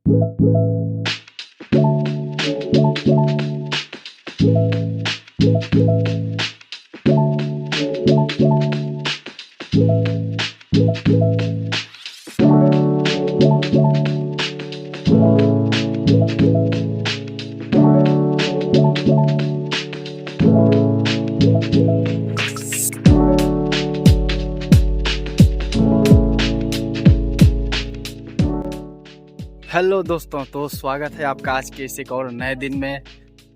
Hello दोस्तों, तो स्वागत है आपका आज के इस एक और नए दिन में।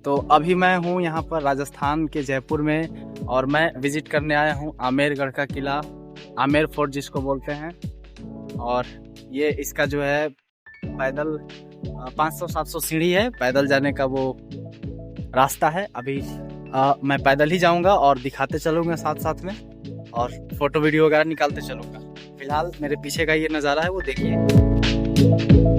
तो अभी मैं हूँ यहाँ पर राजस्थान के जयपुर में और मैं विज़िट करने आया हूँ आमेरगढ़ का किला, आमेर फोर्ट जिसको बोलते हैं। और ये इसका जो है पैदल 500-700 सीढ़ी है, पैदल जाने का वो रास्ता है। अभी मैं पैदल ही जाऊँगा और दिखाते चलूँगा साथ साथ में, और फोटो वीडियो वगैरह निकालते चलूँगा। फिलहाल मेरे पीछे का ये नज़ारा है वो देखिए।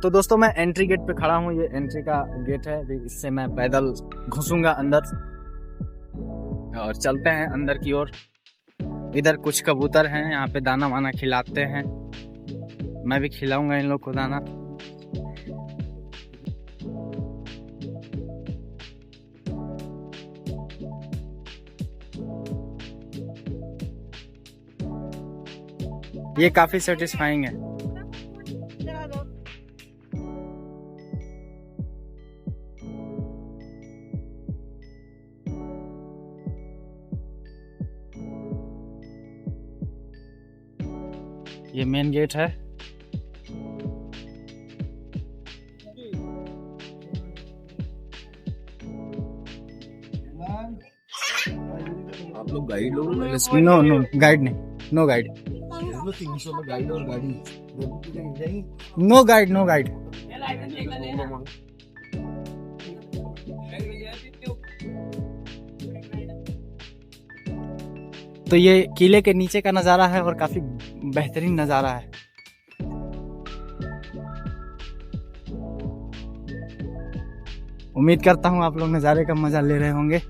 तो दोस्तों मैं एंट्री गेट पे खड़ा हूँ, ये एंट्री का गेट है। इससे मैं पैदल घुसूंगा अंदर और चलते हैं अंदर की ओर। इधर कुछ कबूतर हैं, यहाँ पे दाना वाना खिलाते हैं, मैं भी खिलाऊंगा इन लोग को दाना। ये काफी सेटिस्फाइंग है। ये मेन गेट है। आप लोग गाइड लोग? नो नो गाइड नहीं, नो गाइड, 300 में गाइड और गाड़ी नो गाइड, नो गाइड। तो ये किले के नीचे का नज़ारा है और काफी बेहतरीन नज़ारा है। उम्मीद करता हूँ आप लोग नज़ारे का मजा ले रहे होंगे।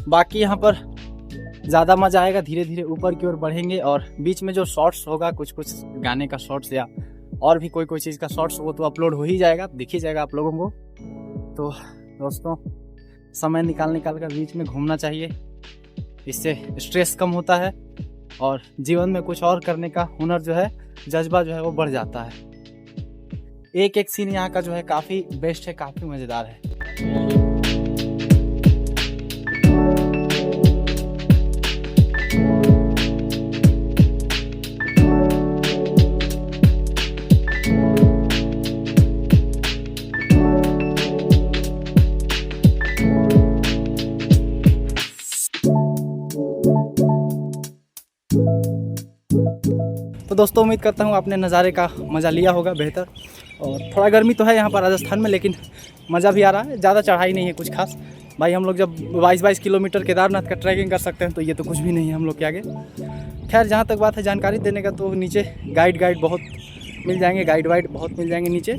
बाकी यहाँ पर ज़्यादा मज़ा आएगा धीरे धीरे ऊपर की ओर बढ़ेंगे, और बीच में जो शॉर्ट्स होगा, कुछ कुछ गाने का शॉर्ट्स या और भी कोई चीज़ का शॉर्ट्स, वो तो अपलोड हो ही जाएगा, दिख ही जाएगा आप लोगों को। तो दोस्तों समय निकाल कर बीच में घूमना चाहिए, इससे स्ट्रेस कम होता है और जीवन में कुछ और करने का हुनर जो है, जज्बा जो है वो बढ़ जाता है। एक एक सीन यहाँ का जो है काफ़ी बेस्ट है, काफ़ी मज़ेदार है। तो दोस्तों उम्मीद करता हूँ आपने नज़ारे का मज़ा लिया होगा बेहतर। और थोड़ा गर्मी तो है यहाँ पर राजस्थान में, लेकिन मज़ा भी आ रहा है। ज़्यादा चढ़ाई नहीं है कुछ खास। भाई हम लोग जब 22 किलोमीटर केदारनाथ का ट्रैकिंग कर सकते हैं तो ये तो कुछ भी नहीं है हम लोग के आगे। खैर जहाँ तक बात है जानकारी देने का, तो नीचे गाइड बहुत मिल जाएंगे, गाइड बहुत मिल जाएंगे नीचे,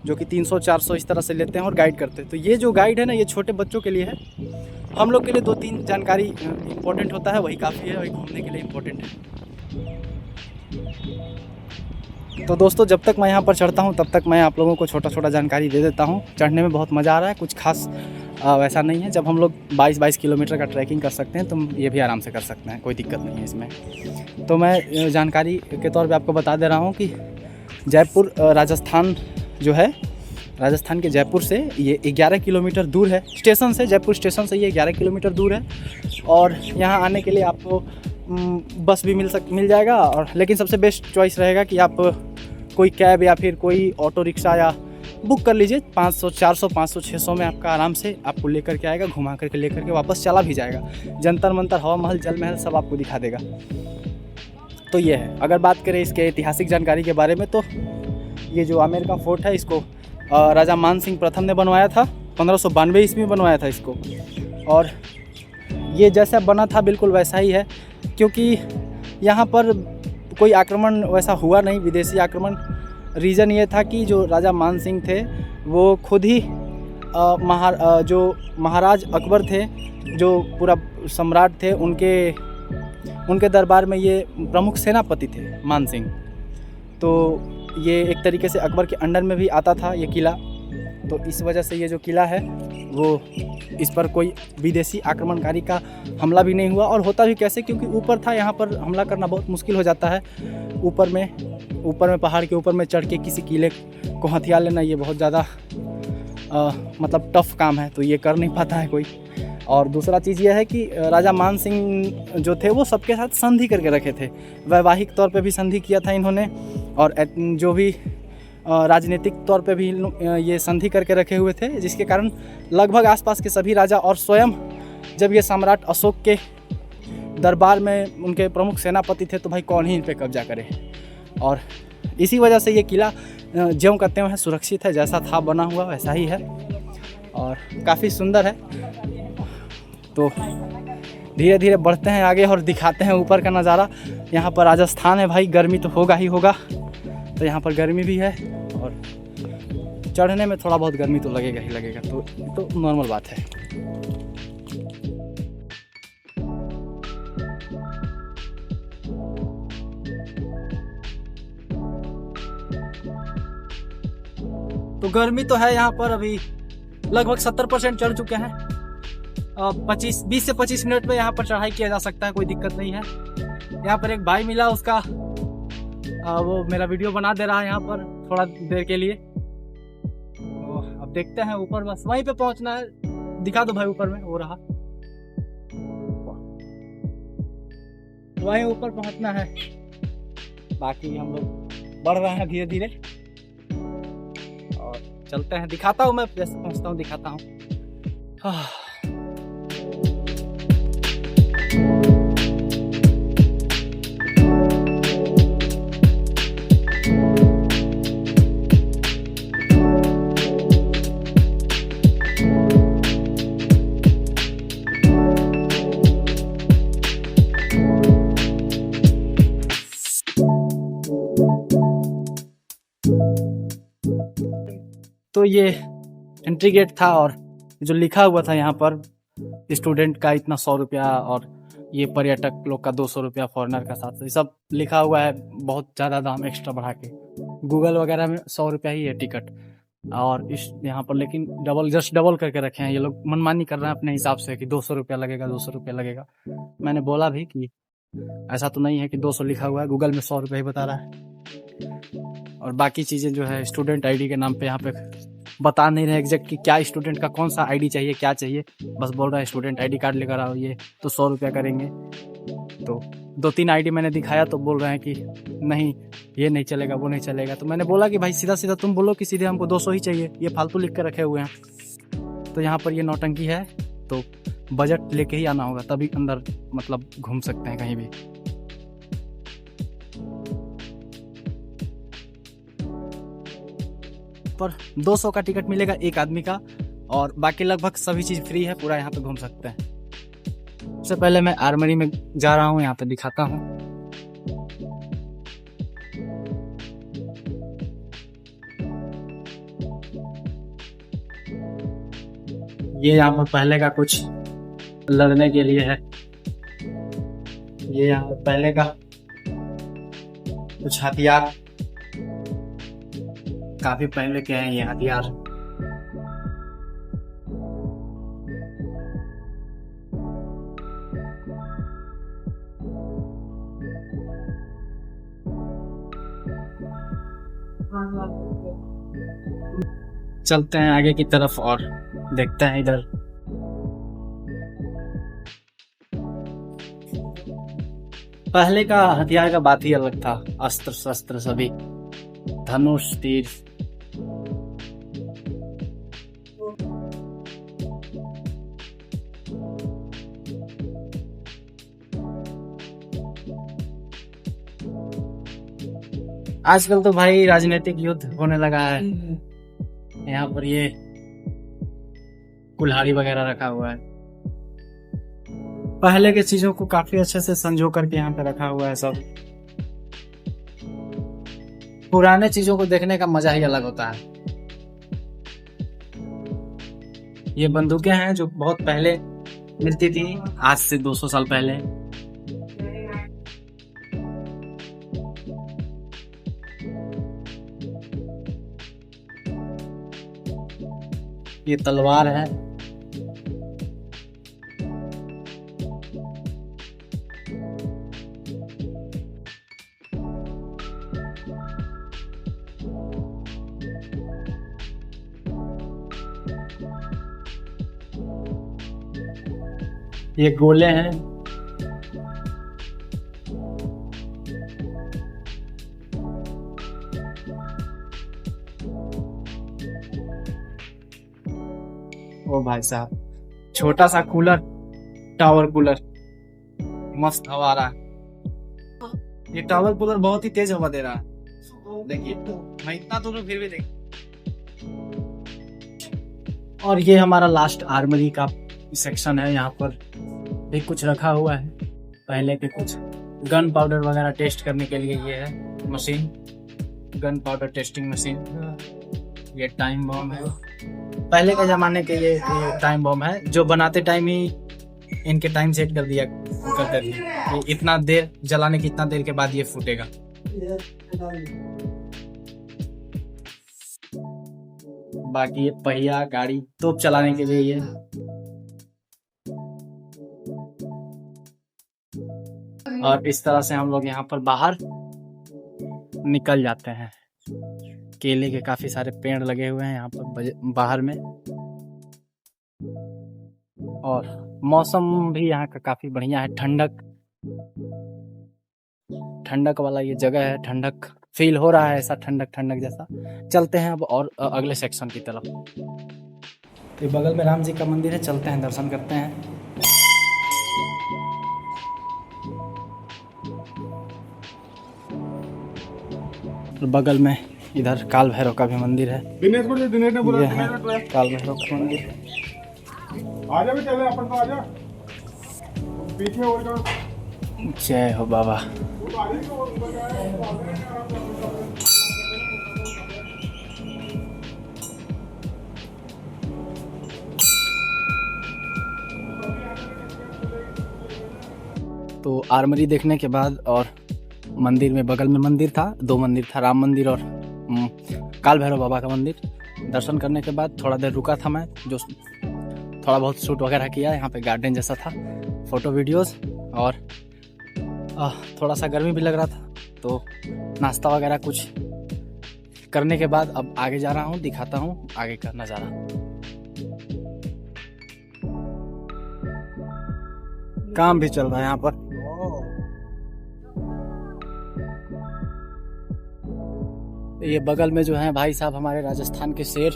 जो कि 300-400 इस तरह से लेते हैं और गाइड करते हैं। तो ये जो गाइड है ना, ये छोटे बच्चों के लिए है। हम लोग के लिए 2-3 जानकारी इंपॉर्टेंट होता है, वही काफ़ी है, वही घूमने के लिए इम्पोर्टेंट है। तो दोस्तों जब तक मैं यहाँ पर चढ़ता हूँ तब तक मैं आप लोगों को छोटा जानकारी दे देता हूँ। चढ़ने में बहुत मज़ा आ रहा है, कुछ खास वैसा नहीं है। जब हम लोग 22 किलोमीटर का ट्रैकिंग कर सकते हैं तो ये भी आराम से कर सकते हैं, कोई दिक्कत नहीं है इसमें। तो मैं जानकारी के तौर पे आपको बता दे रहा हूँ कि जयपुर राजस्थान जो है, राजस्थान के जयपुर से ये 11 किलोमीटर दूर है स्टेशन से। जयपुर स्टेशन से ये 11 किलोमीटर दूर है, और यहाँ आने के लिए आपको बस भी मिल जाएगा, और लेकिन सबसे बेस्ट चॉइस रहेगा कि आप कोई कैब या फिर कोई ऑटो रिक्शा या बुक कर लीजिए। 500, 400, 500, 600 में आपका आराम से आपको लेकर के आएगा, घुमा करके लेकर के वापस चला भी जाएगा। जंतर मंतर, हवा महल, जल महल सब आपको दिखा देगा। तो ये है। अगर बात करें इसके ऐतिहासिक जानकारी के बारे में, तो ये जो आमेर का फोर्ट है, इसको राजा मान सिंह प्रथम ने बनवाया था। 1592 ईस्वी में बनवाया था इसको, और ये जैसा बना था बिल्कुल वैसा ही है, क्योंकि यहाँ पर कोई आक्रमण वैसा हुआ नहीं, विदेशी आक्रमण। रीज़न ये था कि जो राजा मान सिंह थे वो खुद ही जो महाराज अकबर थे, जो पूरा सम्राट थे, उनके दरबार में ये प्रमुख सेनापति थे मान सिंह। तो ये एक तरीके से अकबर के अंडर में भी आता था ये किला। तो इस वजह से ये जो किला है वो, इस पर कोई विदेशी आक्रमणकारी का हमला भी नहीं हुआ। और होता भी कैसे, क्योंकि ऊपर था, यहाँ पर हमला करना बहुत मुश्किल हो जाता है। ऊपर में पहाड़ के ऊपर में चढ़ के किसी किले को हथियार लेना, ये बहुत ज़्यादा मतलब टफ काम है, तो ये कर नहीं पाता है कोई। और दूसरा चीज़ ये है कि राजा मान सिंह जो थे वो सबके साथ संधि करके रखे थे, वैवाहिक तौर पे भी संधि किया था इन्होंने, और जो भी राजनीतिक तौर पे भी ये संधि करके रखे हुए थे, जिसके कारण लगभग आसपास के सभी राजा और स्वयं जब ये सम्राट अशोक के दरबार में उनके प्रमुख सेनापति थे, तो भाई कौन ही इन पे कब्जा करे। और इसी वजह से ये किला ज्यों कहते हैं सुरक्षित है, जैसा था बना हुआ वैसा ही है, और काफ़ी सुंदर है। तो धीरे धीरे बढ़ते हैं आगे और दिखाते हैं ऊपर का नज़ारा। यहाँ पर राजस्थान है भाई, गर्मी तो होगा ही होगा, तो यहाँ पर गर्मी भी है, और चढ़ने में थोड़ा बहुत गर्मी तो लगेगा ही लगेगा, तो नॉर्मल बात है। तो गर्मी तो है यहाँ पर, अभी लगभग 70% चढ़ चुके हैं। 20 से 25 मिनट में यहाँ पर चढ़ाई किया जा सकता है, कोई दिक्कत नहीं है। यहाँ पर एक भाई मिला, उसका वो मेरा वीडियो बना दे रहा है यहाँ पर थोड़ा देर के लिए। तो अब देखते हैं ऊपर, बस वहीं पे पहुँचना है। दिखा दो भाई, ऊपर में वो रहा, वहीं ऊपर पहुँचना है। बाकी हम लोग बढ़ रहे हैं धीरे धीरे, और चलते हैं। दिखाता हूँ मैं, जैसे पहुँचता हूँ दिखाता हूँ। तो ये एंट्री गेट था, और जो लिखा हुआ था यहाँ पर, स्टूडेंट का इतना 100 रुपया, और ये पर्यटक लोग का 200 रुपया, फॉरेनर का 700, ये सब लिखा हुआ है। बहुत ज़्यादा दाम एक्स्ट्रा बढ़ा के, गूगल वगैरह में 100 रुपया ही है टिकट, और इस यहाँ पर लेकिन जस्ट डबल करके रखे हैं। ये लोग मनमानी कर रहे हैं अपने हिसाब से कि 200 रुपया लगेगा, 200 रुपया लगेगा। मैंने बोला भी कि ऐसा तो नहीं है कि 200 लिखा हुआ है, गूगल में 100 रुपया ही बता रहा है। और बाकी चीज़ें जो है स्टूडेंट आईडी के नाम पे यहाँ पे बता नहीं रहे एग्जैक्ट कि क्या स्टूडेंट का कौन सा आईडी चाहिए, क्या चाहिए। बस बोल रहा है स्टूडेंट आईडी कार्ड लेकर आओ, ये तो 100 रुपया करेंगे। तो 2-3 आईडी मैंने दिखाया, तो बोल रहे हैं कि नहीं ये नहीं चलेगा, वो नहीं चलेगा। तो मैंने बोला कि भाई सीधा सीधा तुम बोलो कि सीधे हमको 200 ही चाहिए, ये फालतू लिख कर रखे हुए हैं। तो यहाँ पर ये नौटंकी है, तो बजट लेके ही आना होगा, तभी अंदर मतलब घूम सकते हैं कहीं भी। पर 200 का टिकट मिलेगा एक आदमी का, और बाकी लगभग सभी चीज़ फ्री है, पूरा यहाँ पे घूम सकते हैं। सबसे पहले मैं आर्मरी में जा रहा हूँ, यहाँ पे दिखाता हूँ। ये यहाँ पर पहले का कुछ लड़ने के लिए है, ये यहाँ पर पहले का कुछ हथियार, काफी पहले के हैं ये हथियार। चलते हैं आगे की तरफ और देखते हैं इधर। पहले का हथियार का बात ही अलग था, अस्त्र शस्त्र सभी, धनुष तीर। आजकल तो भाई राजनीतिक युद्ध होने लगा है, यहाँ पर ये कुल्हाड़ी वगैरह रखा हुआ है। पहले के चीजों को काफी अच्छे से संजो करके यहाँ पे रखा हुआ है सब। पुराने चीजों को देखने का मजा ही अलग होता है। ये बंदूकें हैं जो बहुत पहले मिलती थी, आज से 200 साल पहले। ये तलवार है। ये गोले हैं। ओ भाई साहब, छोटा सा कूलर, टावर कूलर, मस्त हवा आ रहा है। ये टावर कूलर बहुत ही तेज हवा दे रहा है। देखिए, मैं इतना दूर हूं फिर भी देख। और ये हमारा लास्ट आर्मरी का सेक्शन है। यहाँ पर भी कुछ रखा हुआ है, पहले के कुछ गन पाउडर वगैरह टेस्ट करने के लिए। ये है machine, gun powder testing machine. ये टाइम बॉम्ब है, पहले के जमाने के ये टाइम बॉम्ब है जो बनाते टाइम ही इनके टाइम सेट कर दिया करते थे कि इतना देर जलाने की, इतना देर के बाद ये फूटेगा। बाकी ये पहिया गाड़ी तोप चलाने के लिए ये। और इस तरह से हम लोग यहाँ पर बाहर निकल जाते हैं। केले के काफी सारे पेड़ लगे हुए हैं यहाँ पर बाहर में। और मौसम भी यहाँ का काफी बढ़िया है, ठंडक ठंडक वाला ये जगह है। ठंडक फील हो रहा है, ऐसा ठंडक ठंडक जैसा। चलते हैं अब और अगले सेक्शन की तरफ। तो बगल में राम जी का मंदिर है, चलते हैं दर्शन करते हैं। बगल में इधर काल भैरव का भी मंदिर है। ये है काल भैरव का मंदिर। जय हो बाबा। तो आर्मरी देखने के बाद और मंदिर में, बगल में मंदिर था, 2 मंदिर था, राम मंदिर और काल भैरव बाबा का मंदिर। दर्शन करने के बाद थोड़ा देर रुका था मैं, जो थोड़ा बहुत शूट वगैरह किया। यहाँ पे गार्डन जैसा था, फोटो वीडियोस। और थोड़ा सा गर्मी भी लग रहा था, तो नाश्ता वगैरह कुछ करने के बाद अब आगे जा रहा हूँ, दिखाता हूँ आगे का नज़ारा। काम भी चल रहा है यहाँ पर। ये बगल में जो है भाई साहब हमारे राजस्थान के शेर,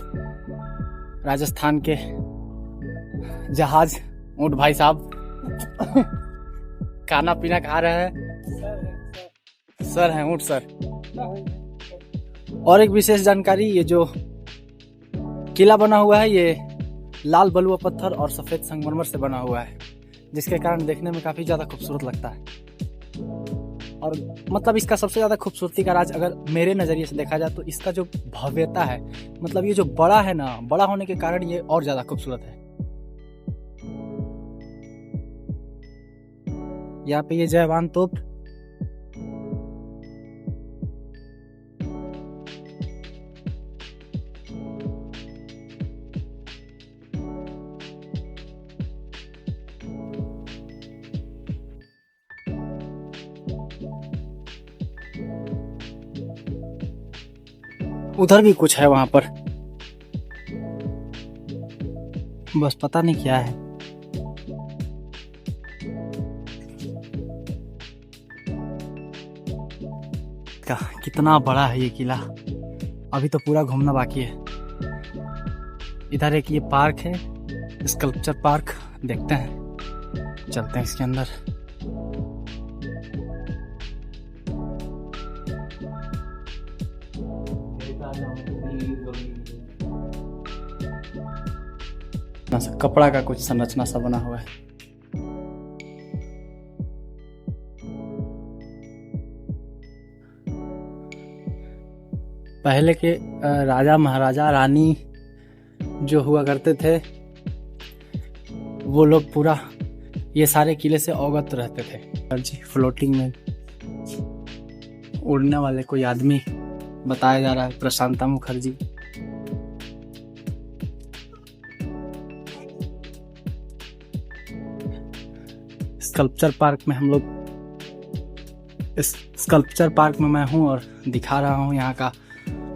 राजस्थान के जहाज ऊंट भाई साहब खाना पीना खा रहे हैं। सर हैं ऊंट सर। और एक विशेष जानकारी, ये जो किला बना हुआ है ये लाल बलुआ पत्थर और सफेद संगमरमर से बना हुआ है, जिसके कारण देखने में काफी ज्यादा खूबसूरत लगता है। और मतलब इसका सबसे ज्यादा खूबसूरती का राज अगर मेरे नजरिए से देखा जाए तो इसका जो भव्यता है, मतलब ये जो बड़ा है ना, बड़ा होने के कारण ये और ज्यादा खूबसूरत है। यहाँ पे ये जयवान तोप, उधर भी कुछ है वहां पर, बस पता नहीं क्या है। कितना बड़ा है ये किला, अभी तो पूरा घूमना बाकी है। इधर एक ये पार्क है, स्कल्पचर पार्क, देखते हैं, चलते हैं इसके अंदर। संरचना सा, कपड़ा का कुछ संरचना सा बना हुआ है। पहले के राजा महाराजा रानी जो हुआ करते थे वो लोग पूरा ये सारे किले से अवगत रहते थे। जी फ्लोटिंग में उड़ने वाले कोई आदमी बताया जा रहा है, प्रशांता मुखर्जी। स्कल्पचर पार्क में हम लोग, इस स्कल्पचर पार्क में मैं हूँ और दिखा रहा हूँ यहाँ का,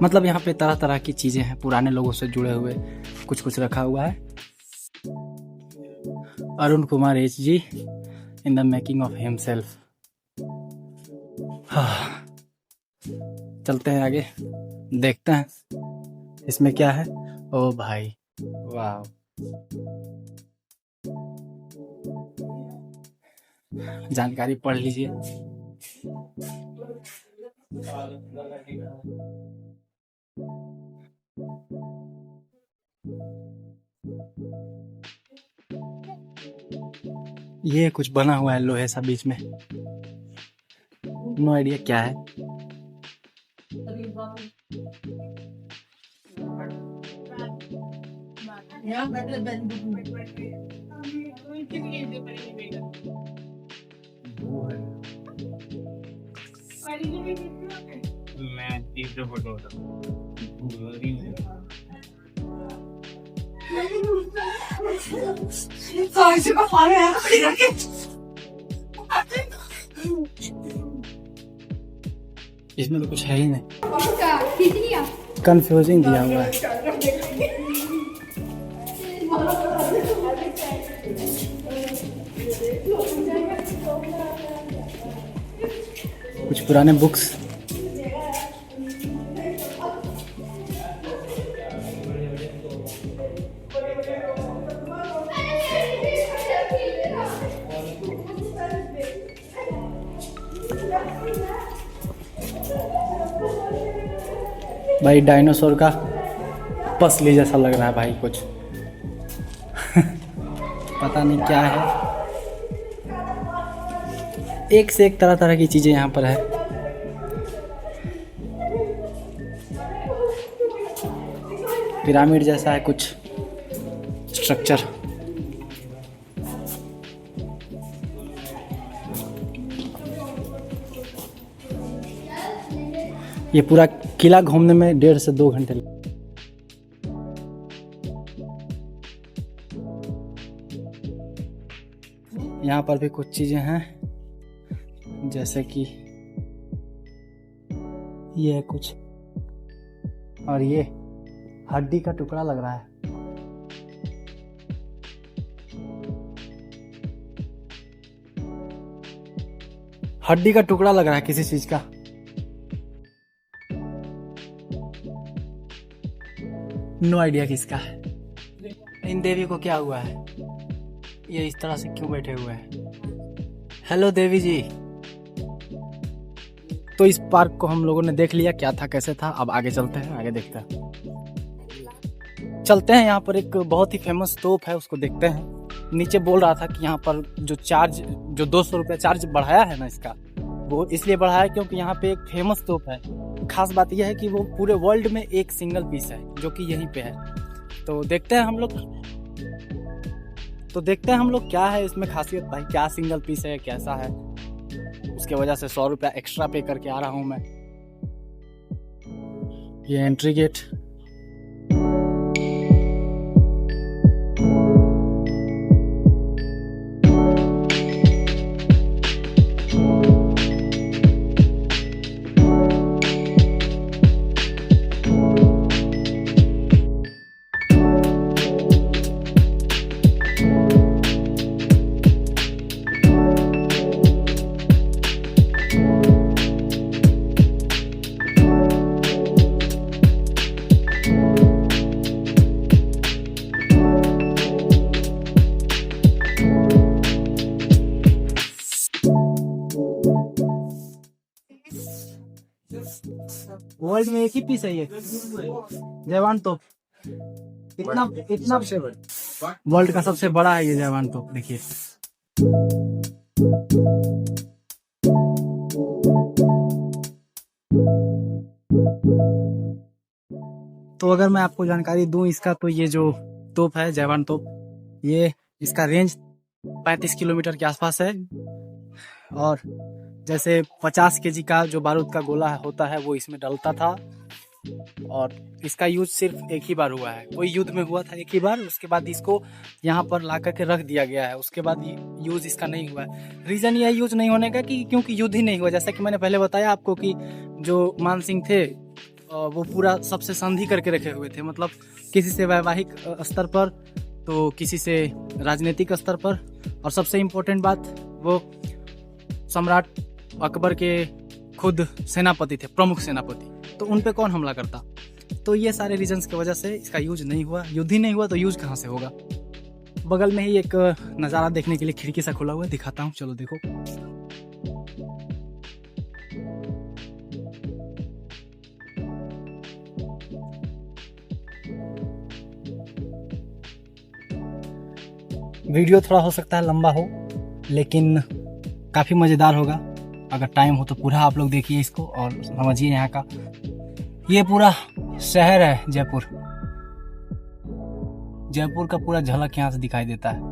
मतलब यहाँ पे तरह तरह की चीजें हैं, पुराने लोगों से जुड़े हुए कुछ कुछ रखा हुआ है। Arun Kumar H G in the making of himself. चलते हैं आगे, देखते हैं इसमें क्या है। ओ भाई वाह, जानकारी पढ़ लीजिए। ये कुछ बना हुआ है लोहे सा बीच में, नो आइडिया क्या है। मैं तीसरे फोटो इसमें तो कुछ है ही नहीं, कंफ्यूजिंग दिया हुआ है। कुछ पुराने बुक्स, भाई डायनासोर का पसली जैसा लग रहा है भाई कुछ पता नहीं क्या है। एक से एक तरह तरह की चीजें यहाँ पर है। पिरामिड जैसा है कुछ स्ट्रक्चर। ये पूरा किला घूमने में 1.5 से 2 घंटे लगे। यहाँ पर भी कुछ चीजें हैं, जैसे कि ये है कुछ, और ये हड्डी का टुकड़ा लग रहा है। हड्डी का टुकड़ा लग रहा है किसी चीज का। नो आइडिया किसका है। इन देवी को क्या हुआ है, ये इस तरह से क्यों बैठे हुए हैं। हेलो देवी जी। तो इस पार्क को हम लोगों ने देख लिया क्या था कैसे था। अब आगे चलते हैं, आगे देखते हैं। चलते हैं, यहाँ पर एक बहुत ही फेमस तोप है, उसको देखते हैं। नीचे बोल रहा था कि यहाँ पर जो 200 रुपया चार्ज बढ़ाया है ना इसका, वो इसलिए बढ़ाया क्योंकि यहाँ पे एक फेमस तोप है। खास बात यह है कि वो पूरे वर्ल्ड में एक सिंगल पीस है जो कि यहीं पे है। तो देखते हैं हम लोग क्या है इसमें खासियत, भाई क्या सिंगल पीस है कैसा है। उसके वजह से 100 रुपया एक्स्ट्रा पे करके आ रहा हूँ मैं। ये एंट्री गेट। वर्ल्ड में एक ही पीस है ये जवान तो। इतना वर्ल्ड का सबसे बड़ा है ये जयवान तोप, देखिए। तो अगर मैं आपको जानकारी दूं इसका, तो ये जो तोप है जयवान तोप, ये इसका रेंज 35 किलोमीटर के आसपास है। और जैसे 50 केजी का जो बारूद का गोला होता है वो इसमें डलता था। और इसका यूज सिर्फ एक ही बार हुआ है, कोई युद्ध में हुआ था एक ही बार, उसके बाद इसको यहाँ पर ला करके रख दिया गया है। उसके बाद यूज इसका नहीं हुआ है। रीजन यह यूज नहीं होने का कि क्योंकि युद्ध ही नहीं हुआ। जैसा कि मैंने पहले बताया आपको कि जो मान सिंह थे वो पूरा सबसे संधि करके रखे हुए थे, मतलब किसी से वैवाहिक स्तर पर तो किसी से राजनीतिक स्तर पर। और सबसे इम्पोर्टेंट बात, वो सम्राट अकबर के खुद सेनापति थे, प्रमुख सेनापति, तो उन पे कौन हमला करता। तो ये सारे रीजंस की वजह से इसका यूज नहीं हुआ। युद्ध ही नहीं हुआ तो यूज कहाँ से होगा। बगल में ही एक नज़ारा देखने के लिए खिड़की सा खुला हुआ है, दिखाता हूँ, चलो देखो। वीडियो थोड़ा हो सकता है लंबा हो, लेकिन काफ़ी मज़ेदार होगा। अगर टाइम हो तो पूरा आप लोग देखिए इसको और समझिए यहाँ का। ये पूरा शहर है जयपुर। जयपुर का पूरा झलक यहाँ से दिखाई देता है।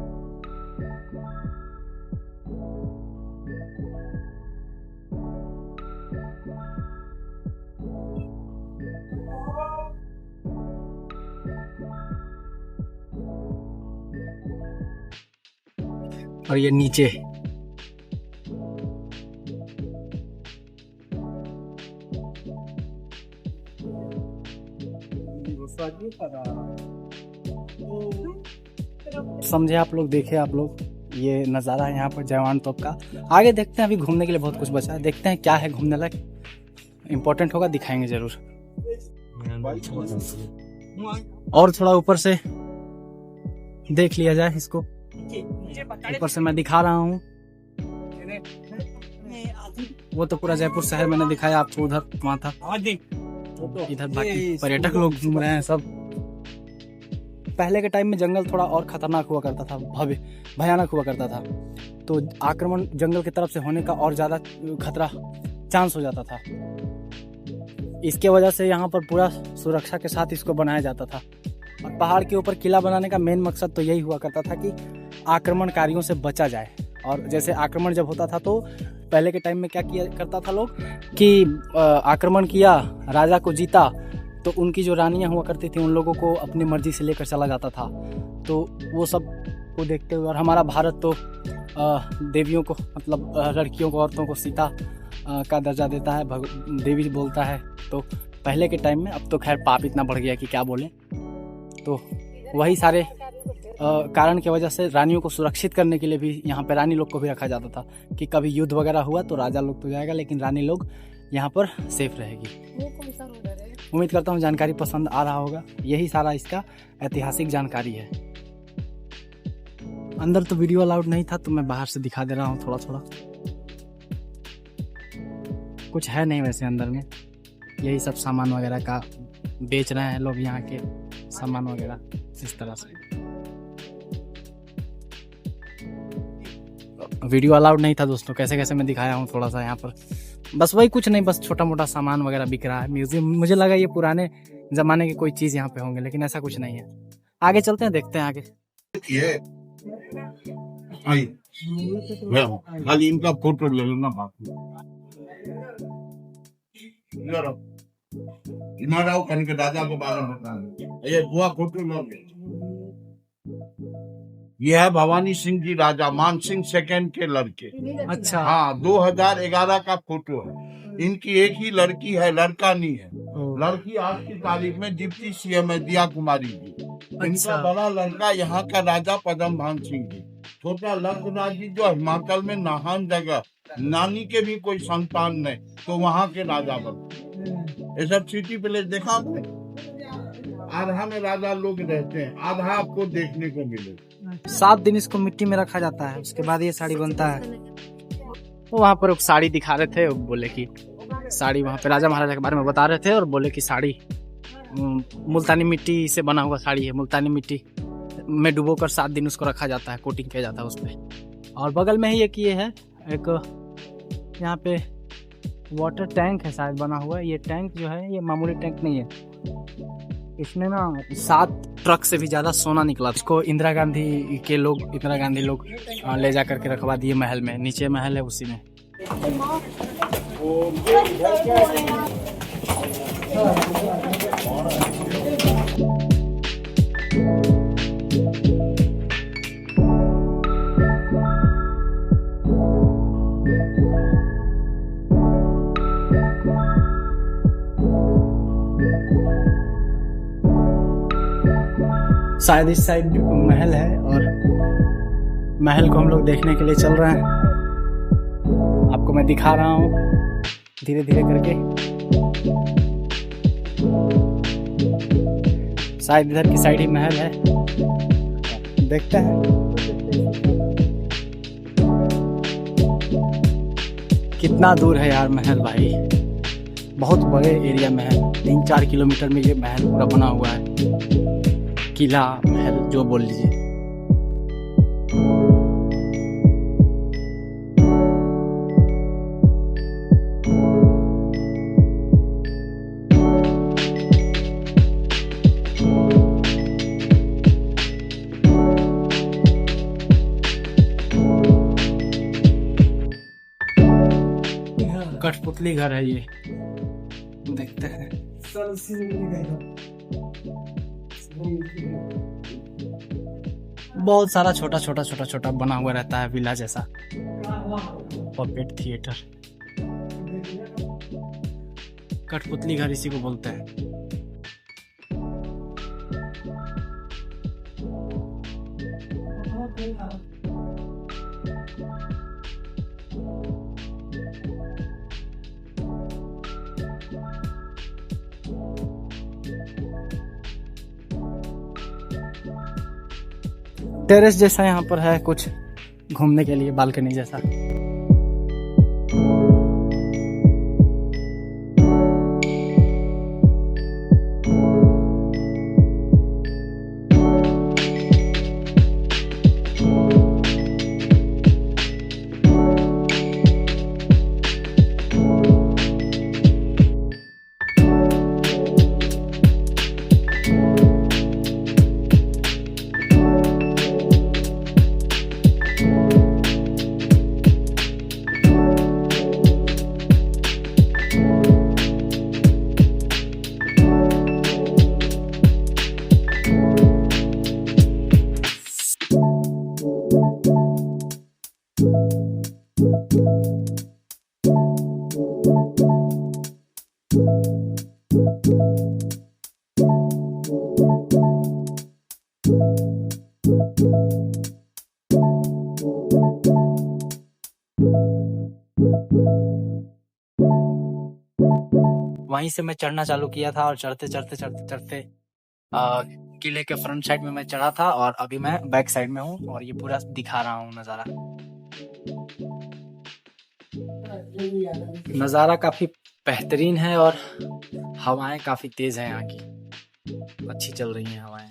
और ये नीचे समझे आप लोग, देखे आप लोग, ये नज़ारा है यहाँ पर जयवान तोप का। आगे देखते हैं, अभी घूमने के लिए बहुत कुछ बचा है, देखते हैं क्या है घूमने लायक। इम्पोर्टेंट होगा, दिखाएंगे जरूर। और थोड़ा ऊपर से देख लिया जाए इसको, ऊपर से मैं दिखा रहा हूँ। वो तो पूरा जयपुर शहर मैंने दिखाया आपको, उधर वहाँ था, इधर बाकी पर्यटक लोग घूम रहे हैं सब। पहले के टाइम में जंगल थोड़ा और खतरनाक हुआ करता था, भयानक हुआ करता था, तो आक्रमण जंगल की तरफ से होने का और ज़्यादा खतरा चांस हो जाता था। इसके वजह से यहाँ पर पूरा सुरक्षा के साथ इसको बनाया जाता था। और पहाड़ के ऊपर किला बनाने का मेन मकसद तो यही हुआ करता था कि आक्रमणकारियों से बचा जाए। और जैसे आक्रमण जब होता था तो पहले के टाइम में क्या किया करता था लोग कि आक्रमण किया, राजा को जीता, तो उनकी जो रानियां हुआ करती थी उन लोगों को अपनी मर्जी से लेकर चला जाता था। तो वो सब को देखते हुए, और हमारा भारत तो देवियों को, मतलब लड़कियों को, औरतों को सीता का दर्जा देता है, देवी बोलता है। तो पहले के टाइम में, अब तो खैर पाप इतना बढ़ गया कि क्या बोलें, तो वही सारे कारण की वजह से रानियों को सुरक्षित करने के लिए भी यहाँ पे रानी लोग को भी रखा जाता था कि कभी युद्ध वगैरह हुआ तो राजा लोग तो जाएगा, लेकिन रानी लोग यहाँ पर सेफ रहेगी। उम्मीद करता हूँ जानकारी पसंद आ रहा होगा। यही सारा इसका ऐतिहासिक जानकारी है। अंदर तो वीडियो अलाउड नहीं था, तो मैं बाहर से दिखा दे रहा हूँ थोड़ा थोड़ा। कुछ है नहीं वैसे अंदर में, यही सब सामान वगैरह का बेच रहे हैं लोग, यहाँ के सामान वगैरह इस तरह से। वीडियो अलाउड नहीं था दोस्तों, कैसे कैसे मैं दिखाया हूँ थोड़ा सा यहाँ पर। बस वही, कुछ नहीं, बस छोटा मोटा सामान वगैरह बिक रहा है। म्यूजियम, मुझे लगा ये पुराने ज़माने की कोई चीज़ यहाँ पे होंगे, लेकिन ऐसा कुछ नहीं है। आगे चलते हैं, देखते हैं आगे। खाली इनका फोटो ले लो ना, इमाराव कन के दादा को बारे में बताना, ये हुआ फोटो लो। ये है भवानी सिंह जी, राजा मान सिंह सेकंड के लड़के। अच्छा, हाँ, 2011 का फोटो है। इनकी एक ही लड़की है, लड़का नहीं है। लड़की आज की तारीख में डिप्टी सीएम है, दिया कुमारी जी। इनका बड़ा लड़का यहाँ का राजा पदम भान सिंह जी, छोटा लखराज जी जो हिमाचल में नाहन जगह, नानी के भी कोई संतान नहीं, तो वहाँ के राजा बने। ये सब सिटी प्लेस देखा आपने? आधा में राजा लोग रहते हैं, आधा आपको देखने को मिले। 7 दिन इसको मिट्टी में रखा जाता है, उसके बाद ये साड़ी बनता है। तो वहाँ पर एक साड़ी दिखा रहे थे, बोले कि साड़ी, वहाँ पे राजा महाराजा के बारे में बता रहे थे और बोले कि साड़ी मुल्तानी मिट्टी से बना हुआ साड़ी है, मुल्तानी मिट्टी में डुबोकर 7 दिन उसको रखा जाता है, कोटिंग किया जाता है उस पर। और बगल में ही एक ये है, एक यहाँ पे वाटर टैंक है शायद बना हुआ है। ये टैंक जो है ये मामूली टैंक नहीं है, इसमें ना 7 ट्रक से भी ज़्यादा सोना निकला। इसको इंदिरा गांधी लोग ले जा करके रखवा दिए महल में। नीचे महल है उसी में। शायद इस साइड महल है और महल को हम लोग देखने के लिए चल रहे हैं। आपको मैं दिखा रहा हूँ धीरे धीरे करके। शायद इधर की साइड ही महल है, देखते हैं। कितना दूर है यार महल भाई, बहुत बड़े एरिया में है। 3-4 किलोमीटर में ये महल पूरा बना हुआ है, किला महल जो बोल लीजिए। कठपुतली घर है ये, देखते हैं। बहुत सारा छोटा बना हुआ रहता है विला जैसा। पपेट थिएटर, कठपुतली घर इसी को बोलते हैं। टेरेस जैसा यहाँ पर है कुछ घूमने के लिए, बालकनी जैसा। वहीं से मैं चढ़ना चालू किया था और चढ़ते किले के फ्रंट साइड में मैं चढ़ा था और अभी मैं बैक साइड में हूँ और ये पूरा दिखा रहा हूँ नज़ारा। नज़ारा काफ़ी बेहतरीन है और हवाएं काफ़ी तेज हैं, यहाँ की अच्छी चल रही हैं हवाएं।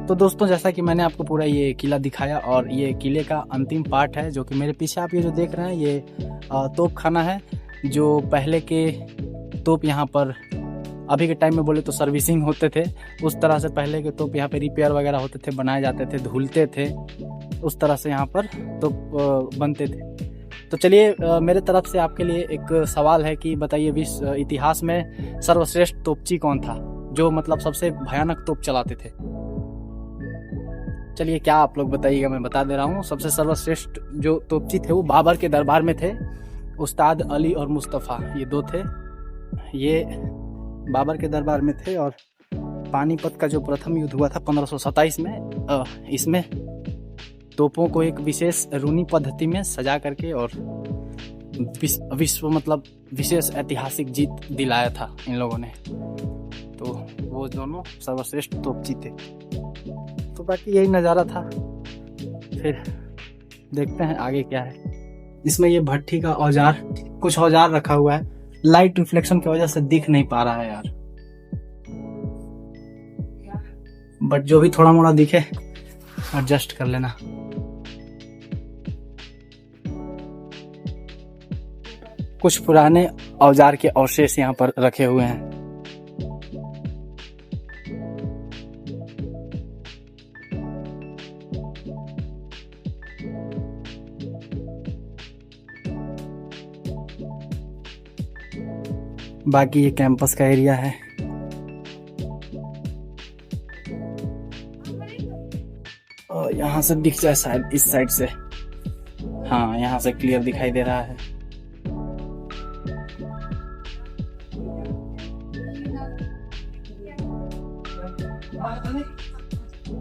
तो दोस्तों जैसा कि मैंने आपको पूरा ये किला दिखाया और ये किले का अंतिम पार्ट है जो कि मेरे पीछे आप ये जो देख रहे हैं ये तोप खाना है। जो पहले के तोप यहाँ पर अभी के टाइम में बोले तो सर्विसिंग होते थे, उस तरह से पहले के तोप यहाँ पे रिपेयर वगैरह होते थे, बनाए जाते थे, धुलते थे, उस तरह से यहाँ पर तोप बनते थे। तो चलिए मेरे तरफ से आपके लिए एक सवाल है कि बताइए विश्व इतिहास में सर्वश्रेष्ठ तोपची कौन था, जो मतलब सबसे भयानक तोप चलाते थे। चलिए क्या आप लोग बताइएगा, मैं बता दे रहा हूँ। सबसे सर्वश्रेष्ठ जो तोपची थे वो बाबर के दरबार में थे। उस्ताद अली और मुस्तफ़ा ये दो थे, ये बाबर के दरबार में थे और पानीपत का जो प्रथम युद्ध हुआ था 1527 में, इसमें तोपों को एक विशेष रूनी पद्धति में सजा करके और विश्व मतलब विशेष ऐतिहासिक जीत दिलाया था इन लोगों ने। तो वो दोनों सर्वश्रेष्ठ तोप जीते। तो बाकी यही नज़ारा था। फिर देखते हैं आगे क्या है। इसमें ये भट्ठी का औजार, कुछ औजार रखा हुआ है, लाइट रिफ्लेक्शन की वजह से दिख नहीं पा रहा है यार, बट जो भी थोड़ा मोड़ा दिखे एडजस्ट कर लेना। कुछ पुराने औजार के अवशेष यहाँ पर रखे हुए हैं। बाकी ये कैंपस का एरिया है। और यहाँ से दिख जाए शायद इस साइड से, हाँ यहाँ से क्लियर दिखाई दे रहा है।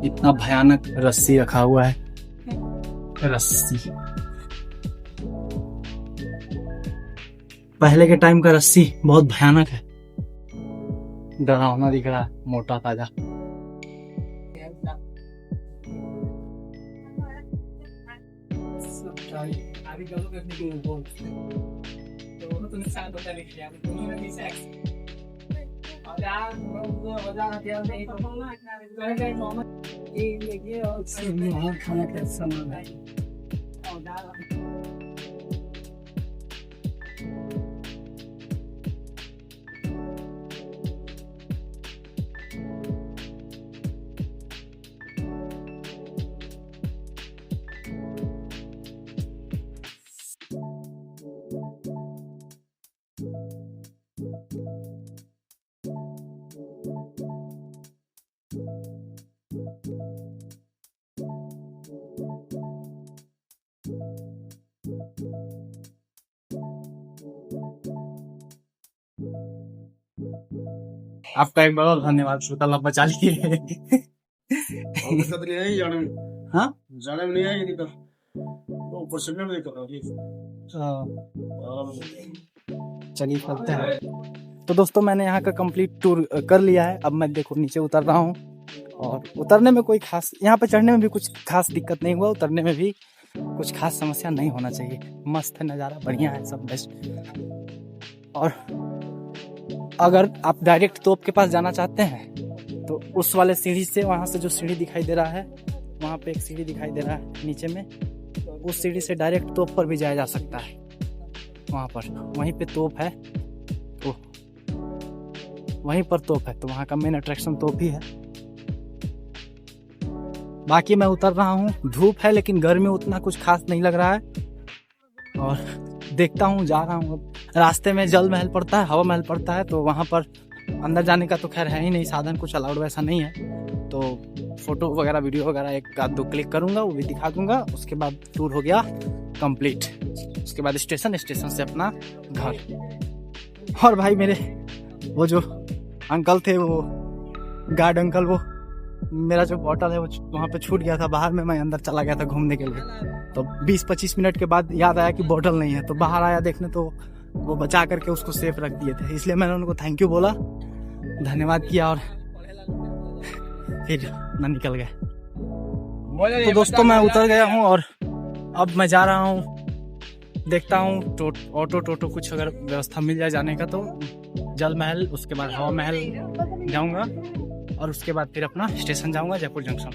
इतना भयानक रस्सी रखा हुआ है, रस्सी पहले के टाइम का रस्सी बहुत भयानक है, डरावना दिख रहा है, मोटा ताजा। खाना का सामान है। आपका एक बहुत धन्यवाद, श्रोता बचा लिए। हाँ जाने में नहीं आएगी तो ऊपर से नहीं करो। चलिए चलते हैं। तो दोस्तों मैंने यहाँ का कंप्लीट टूर कर लिया है। अब मैं देखो नीचे उतर रहा हूँ, और उतरने में कोई खास, यहाँ पे चढ़ने में भी कुछ खास दिक्कत नहीं हुआ, उतरने में भी कुछ खास समस्या नहीं होना चाहिए। मस्त है नज़ारा, बढ़िया है, सब बेस्ट। और अगर आप डायरेक्ट तोप के पास जाना चाहते हैं तो उस वाले सीढ़ी से, वहाँ से जो सीढ़ी दिखाई दे रहा है, वहाँ पे एक सीढ़ी दिखाई दे रहा है नीचे में, उस सीढ़ी से डायरेक्ट तोप पर भी जाया जा सकता है। वहाँ पर वहीं पे तोप है, तो वहीं पर तोप है, तो वहाँ का मेन अट्रैक्शन तोप ही है। बाकी मैं उतर रहा हूँ, धूप है लेकिन गर्मी उतना कुछ खास नहीं लग रहा है। और देखता हूँ, जा रहा हूँ। रास्ते में जल महल पड़ता है, हवा महल पड़ता है, तो वहाँ पर अंदर जाने का तो खैर है ही नहीं साधन, कुछ अलाउड वैसा नहीं है। तो फोटो वगैरह, वीडियो वगैरह एक आध दो क्लिक करूँगा, वो भी दिखा दूंगा। उसके बाद टूर हो गया कंप्लीट। उसके बाद स्टेशन से अपना घर। और भाई मेरे वो जो अंकल थे, वो गार्ड अंकल, वो मेरा जो बॉटल है वो वहाँ पे छूट गया था बाहर में। मैं अंदर चला गया था घूमने के लिए, तो 20-25 मिनट के बाद याद आया कि बॉटल नहीं है, तो बाहर आया देखने, तो वो बचा करके उसको सेफ रख दिए थे। इसलिए मैंने उनको थैंक यू बोला, धन्यवाद किया, और फिर ना निकल गए। तो दोस्तों मैं उतर गया हूँ और अब मैं जा रहा हूँ, देखता हूँ ऑटो टोटो कुछ अगर व्यवस्था मिल जाए जाने का, तो जल महल, उसके बाद हवा महल जाऊँगा, और उसके बाद फिर अपना स्टेशन जाऊँगा, जयपुर जंक्शन।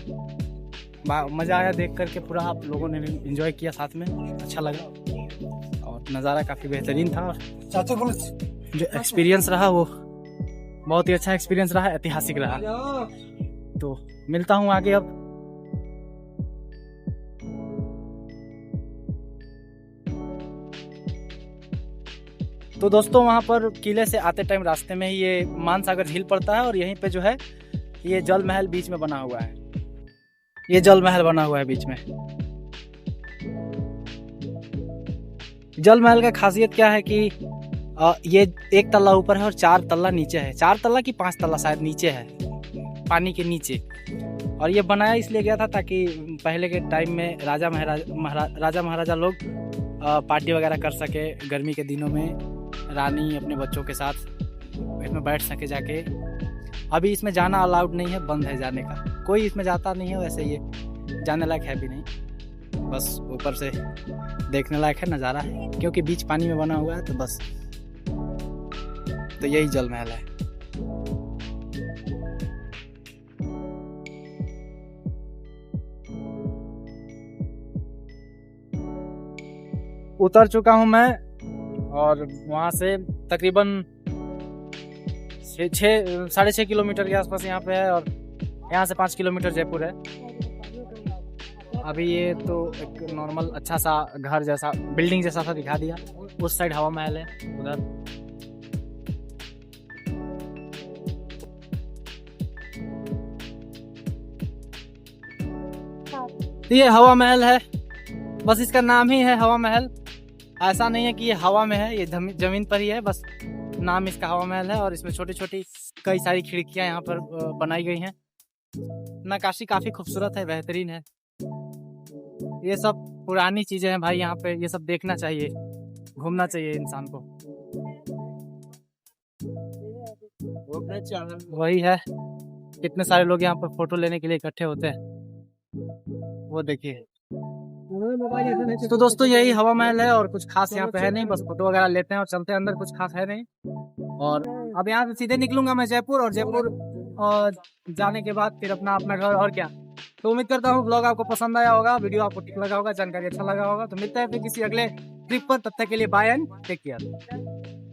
मज़ा आया देख करके, पूरा आप लोगों ने भी एंजॉय किया साथ में, अच्छा लगा, और नज़ारा काफ़ी बेहतरीन था। और जो एक्सपीरियंस रहा वो बहुत ही अच्छा एक्सपीरियंस रहा, ऐतिहासिक रहा। तो मिलता हूँ आगे अब। तो दोस्तों वहाँ पर किले से आते टाइम रास्ते में ही ये मानसागर झील पड़ता है, और यहीं पे जो है ये जल महल बीच में बना हुआ है। ये जल महल बना हुआ है बीच में। जल महल का खासियत क्या है कि ये 1 तल्ला ऊपर है और 4 तल्ला नीचे है। 4 तल्ला की 5 तल्ला शायद नीचे है। पानी के नीचे। और ये बनाया इसलिए गया था ताकि पहले के टाइम में राजा महाराजा लोग पार्टी वगैरह कर सके गर्मी के दिनों में, रानी अपने बच्चों के साथ इसमें बैठ सके जाके। अभी इसमें जाना अलाउड नहीं है, बंद है जाने का, कोई इसमें जाता नहीं है। वैसे ये जाने लायक है भी नहीं, बस ऊपर से देखने लायक है, नज़ारा है, क्योंकि बीच पानी में बना हुआ है। तो बस तो यही जल महल है। उतर चुका हूं मैं और वहां से तकरीबन 6.5 किलोमीटर के आसपास यहाँ पे है, और यहाँ से 5 किलोमीटर जयपुर है। अभी ये तो एक नॉर्मल अच्छा सा घर जैसा, बिल्डिंग जैसा सा दिखा दिया। उस साइड हवा महल है उधर। तो ये हवा महल है, बस इसका नाम ही है हवा महल। ऐसा नहीं है कि ये हवा में है, ये जमीन पर ही है, बस नाम इसका हवा महल है। और इसमें छोटी छोटी कई सारी खिड़कियां यहाँ पर बनाई गई हैं। नक्काशी काफी खूबसूरत है, बेहतरीन है। ये सब पुरानी चीजें हैं भाई, यहाँ पे ये सब देखना चाहिए, घूमना चाहिए इंसान को। वही है, कितने सारे लोग यहाँ पर फोटो लेने के लिए इकट्ठे होते हैं, वो देखिए। तो दोस्तों यही हवा महल है, और कुछ खास यहाँ पे है नहीं, बस फोटो वगैरह लेते हैं और चलते हैं अंदर, कुछ खास है नहीं। और अब यहाँ से सीधे निकलूंगा मैं जयपुर, और जयपुर जाने के बाद फिर अपना घर, और क्या। तो उम्मीद करता हूँ ब्लॉग आपको पसंद आया होगा, वीडियो आपको ठीक लगा होगा, जानकारी अच्छा लगा होगा। तो मिलते हैं फिर किसी अगले ट्रिप पर, तब तक के लिए बाय एंड टेक केयर।